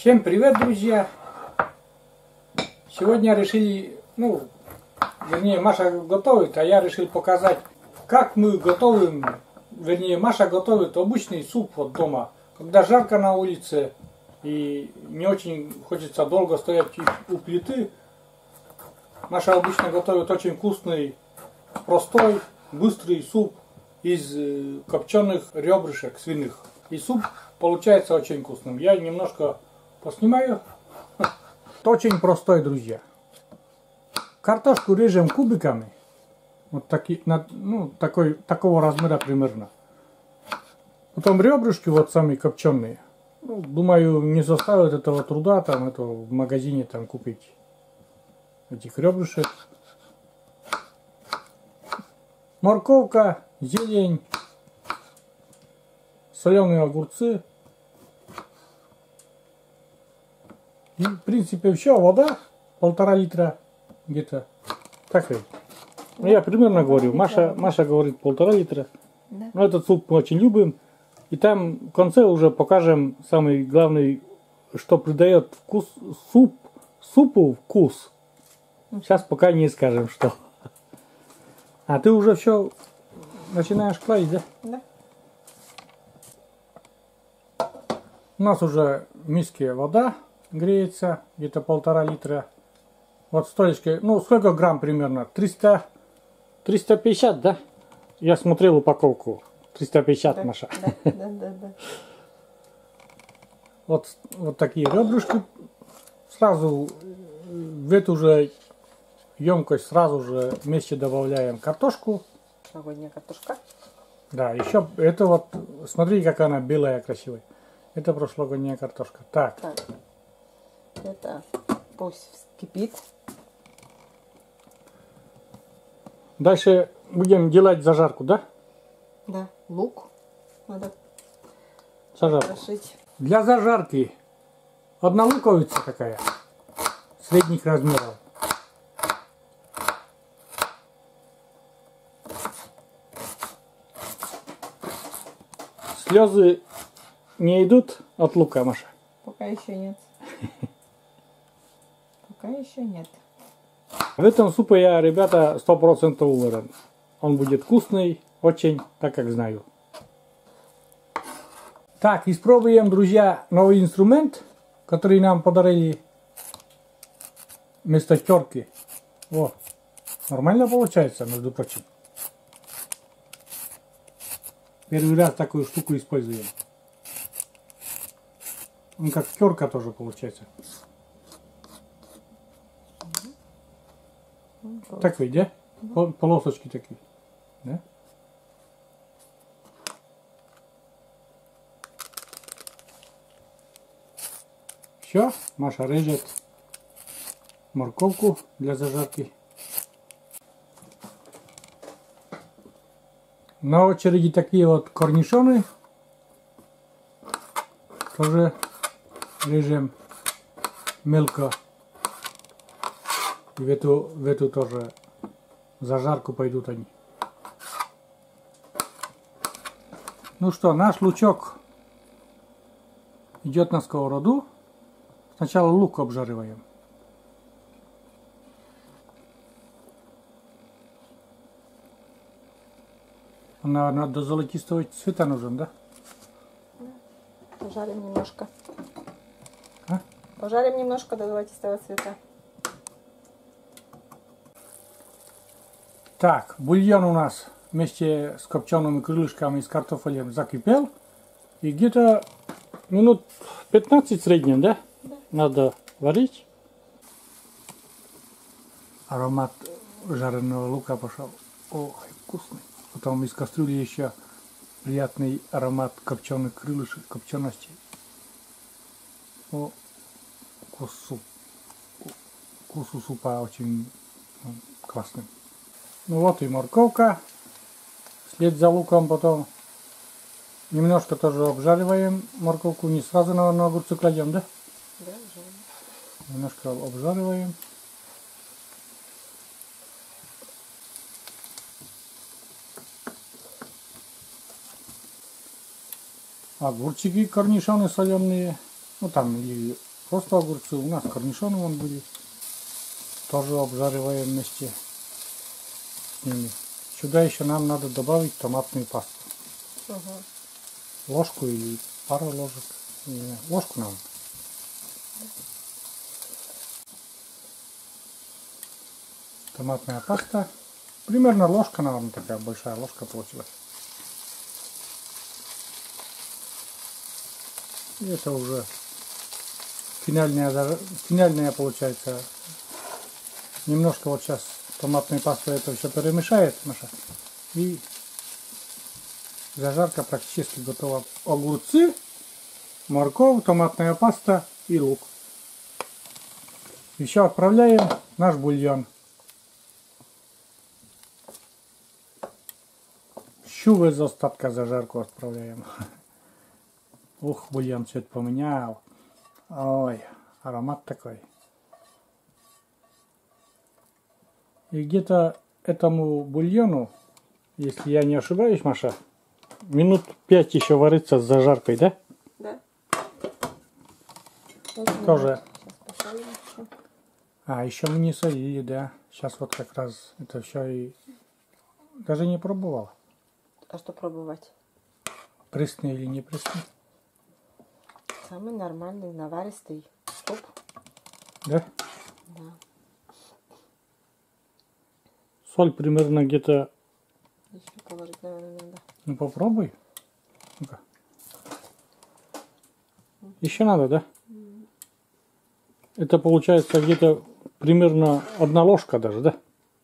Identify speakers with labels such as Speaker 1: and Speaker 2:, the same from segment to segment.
Speaker 1: Всем привет, друзья! Сегодня решили, вернее, Маша готовит, а я решил показать, как мы готовим, вернее, Маша готовит обычный суп вот дома, когда жарко на улице и не очень хочется долго стоять у плиты. Маша обычно готовит очень вкусный, простой, быстрый суп из копченых ребрышек свиных. И суп получается очень вкусным. Я немножко поснимаю. Очень простой, друзья. Картошку режем кубиками. Вот такого размера примерно. Потом ребрышки вот сами копченые. Думаю, не составит этого труда там это в магазине там купить. Этих ребрышек. Морковка, зелень, соленые огурцы. И, в принципе, все. Вода 1,5 литра где-то. Так ведь. Ну, я примерно говорю. Маша говорит 1,5 литра. Да. Но этот суп мы очень любим. И там в конце уже покажем самый главный, что придает вкус супу вкус. Сейчас пока не скажем, что. А ты уже все начинаешь класть, да?
Speaker 2: Да.
Speaker 1: У нас уже в миске вода греется, где-то 1,5 литра. Вот столечко, сколько грамм примерно? 350, да? Я смотрел упаковку. 350, да, Маша.
Speaker 2: Да.
Speaker 1: Вот такие ребрышки. Сразу в эту же емкость сразу же вместе добавляем картошку.
Speaker 2: Новогодняя картошка.
Speaker 1: Да, еще это вот, смотри, как она белая, красивая. Это прошлогодняя картошка. Так.
Speaker 2: Это пусть вскипит.
Speaker 1: Дальше будем делать зажарку, да?
Speaker 2: Да, лук надо
Speaker 1: покрошить. Для зажарки одна луковица такая, средних размеров. Слезы не идут от лука, Маша?
Speaker 2: Пока еще нет. Пока еще нет.
Speaker 1: В этом супе я, ребята, 100% уверен. Он будет вкусный, очень, так как знаю. Так, испробуем, друзья, новый инструмент, который нам подарили вместо терки. Вот. Нормально получается, между прочим. Первый раз такую штуку используем. Он как терка тоже получается. Так ведь, да? Полосочки такие. Да? Все, Маша режет морковку для зажарки. На очереди такие вот корнишоны. Тоже режем мелко. И в эту тоже зажарку пойдут они. Ну что, наш лучок идет на сковороду. Сначала лук обжариваем. Он, наверное, до золотистого цвета нужен, да?
Speaker 2: Да. Пожарим немножко.
Speaker 1: А?
Speaker 2: Пожарим немножко до золотистого цвета.
Speaker 1: Так, бульон у нас вместе с копчеными крылышками и с картофелем закипел. И где-то минут 15 в среднем, да?
Speaker 2: Да.
Speaker 1: Надо варить. Аромат жареного лука пошел. Ой, вкусный. Потом из кастрюли еще приятный аромат копченых крылышек, копчености. О, вкусу супа очень классный. Ну вот и морковка. Вслед за луком потом немножко тоже обжариваем морковку. Не сразу на огурцы кладем, да?
Speaker 2: Да, обжариваем.
Speaker 1: Немножко обжариваем. Огурчики корнишоны соленые. Ну там или просто огурцы. У нас корнишоны вон были. Тоже обжариваем вместе с ними. Сюда еще нам надо добавить томатную пасту. Ложку или пару ложек. Не знаю, ложку нам. Томатная паста. Примерно ложка, наверное, такая большая ложка получилась. И это уже финальная получается. Немножко вот сейчас томатная паста это все перемешает, Маша. И зажарка практически готова. Огурцы, морковь, томатная паста и лук. Еще отправляем наш бульон. Щу без остатка зажарку отправляем. Ух, бульон цвет поменял. Ой, аромат такой. И где-то этому бульону, если я не ошибаюсь, Маша, минут 5 еще варится с зажаркой, да?
Speaker 2: Да.
Speaker 1: Тоже.
Speaker 2: Сейчас посолим еще.
Speaker 1: А, еще мы не солили, да. Сейчас вот как раз это все и... Даже не пробовала.
Speaker 2: А что пробовать?
Speaker 1: Пресный или не пресный?
Speaker 2: Самый нормальный, наваристый суп.
Speaker 1: Да?
Speaker 2: Да.
Speaker 1: Соль примерно где-то...
Speaker 2: Еще положить, наверное, надо.
Speaker 1: Ну попробуй. Ну-ка. Еще надо, да? Это получается где-то примерно 1 ложка даже, да?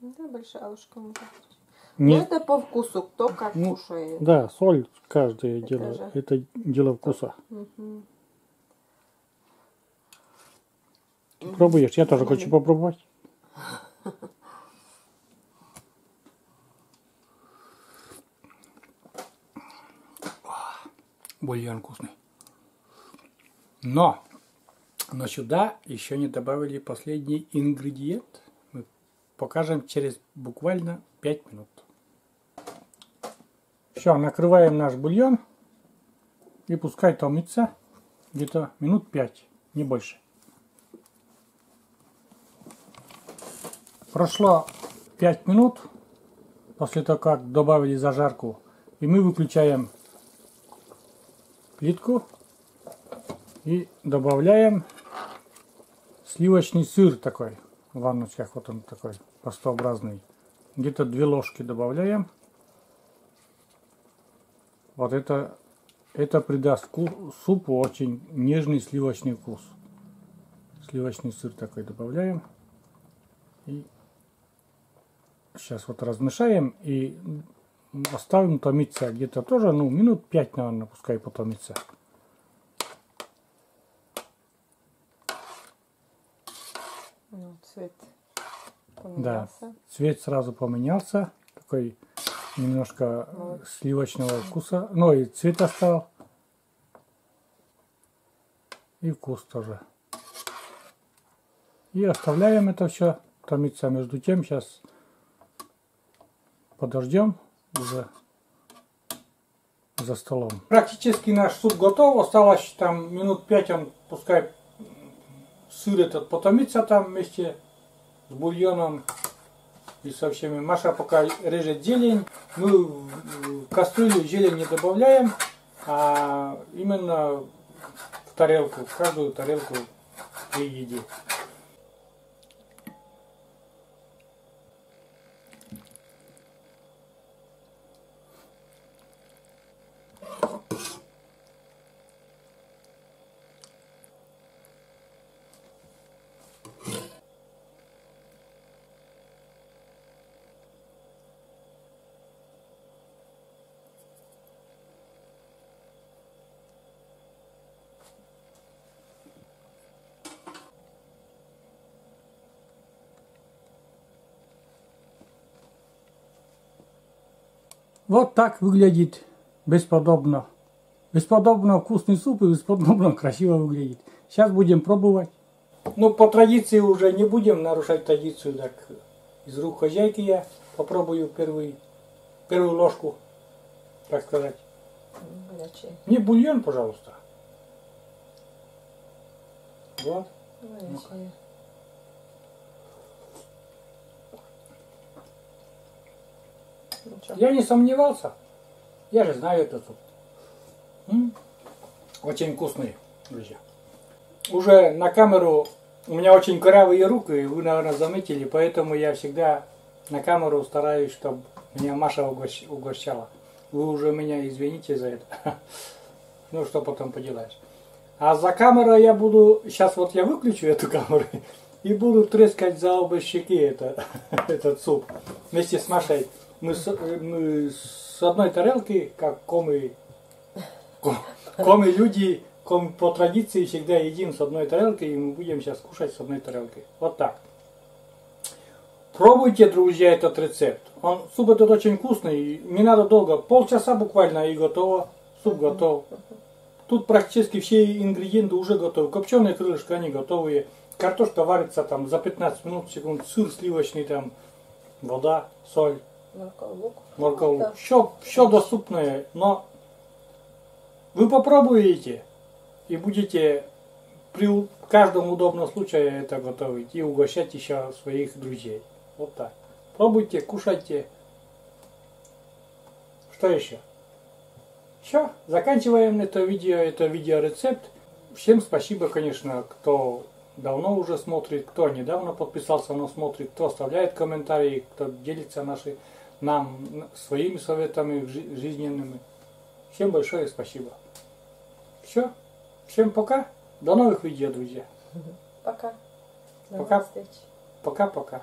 Speaker 2: Да, большая ложка может быть.
Speaker 1: Не...
Speaker 2: Ну, это по вкусу, кто как кушает.
Speaker 1: Да, соль каждое
Speaker 2: Это
Speaker 1: дело.
Speaker 2: же-
Speaker 1: Это дело вкуса.
Speaker 2: Мгм.
Speaker 1: Пробуешь? Я тоже хочу попробовать. Бульон вкусный. Но сюда еще не добавили последний ингредиент. Мы покажем через буквально 5 минут. Все, накрываем наш бульон и пускай томится где-то минут 5, не больше. Прошло 5 минут после того, как добавили зажарку, и мы выключаем плитку и добавляем сливочный сыр такой в ванночках, вот он такой пастообразный. Где-то 2 ложки добавляем. Вот это придаст супу очень нежный сливочный вкус. Сливочный сыр такой добавляем. И сейчас вот размешаем и оставим томиться где-то тоже, ну, минут 5, наверное, пускай потомится.
Speaker 2: Ну, цвет
Speaker 1: Да,
Speaker 2: поменялся.
Speaker 1: цвет сразу поменялся. Такой немножко сливочного вкуса. Ну и цвет стал. И вкус тоже. И оставляем это все томиться. Между тем сейчас подождем уже за столом. Практически наш суп готов. Осталось там минут 5, он пускай сыр этот потомится там вместе с бульоном и со всеми. Маша пока режет зелень. Мы в кастрюлю зелень не добавляем, а именно в тарелку, в каждую тарелку при еде. Вот так выглядит бесподобно. Бесподобно вкусный суп и бесподобно красиво выглядит. Сейчас будем пробовать. Ну, по традиции уже не будем нарушать традицию. Так из рук хозяйки я попробую первую ложку, так сказать.
Speaker 2: Горячий.
Speaker 1: Не бульон, пожалуйста. Вот.
Speaker 2: Давай
Speaker 1: Ну-ка.
Speaker 2: еще. Ну чё?
Speaker 1: Я не сомневался. Я же знаю этот суп. Очень вкусный, друзья. Уже на камеру у меня очень корявые руки, вы, наверное, заметили, поэтому я всегда на камеру стараюсь, чтобы меня Маша угощала. Вы уже меня извините за это. Ну, что потом поделаешь. А за камерой я буду... Сейчас вот я выключу эту камеру и буду трескать за обе щеки этот суп. Вместе с Машей. Мы с одной тарелки, как коми люди, по традиции всегда едим с одной тарелки, и мы будем сейчас кушать с одной тарелки. Вот так. Пробуйте, друзья, этот рецепт. Суп этот очень вкусный, не надо долго, полчаса буквально и готово. Суп готов. Тут практически все ингредиенты уже готовы. Копченые крылышки, они готовые. Картошка варится там за 15 минут, секунд. Сыр сливочный, там, вода, соль. Морковь, лук. Все доступное, но вы попробуете и будете при каждом удобном случае это готовить и угощать еще своих друзей. Вот так. Пробуйте, кушайте. Что еще? Все, заканчиваем это видеорецепт. Всем спасибо, конечно, кто давно уже смотрит, кто недавно подписался, но смотрит, кто оставляет комментарии, кто делится своими советами жизненными. Всем большое спасибо. Все, всем пока, до новых видео, друзья.
Speaker 2: Пока. До
Speaker 1: Пока.
Speaker 2: новых встреч.
Speaker 1: Пока-пока.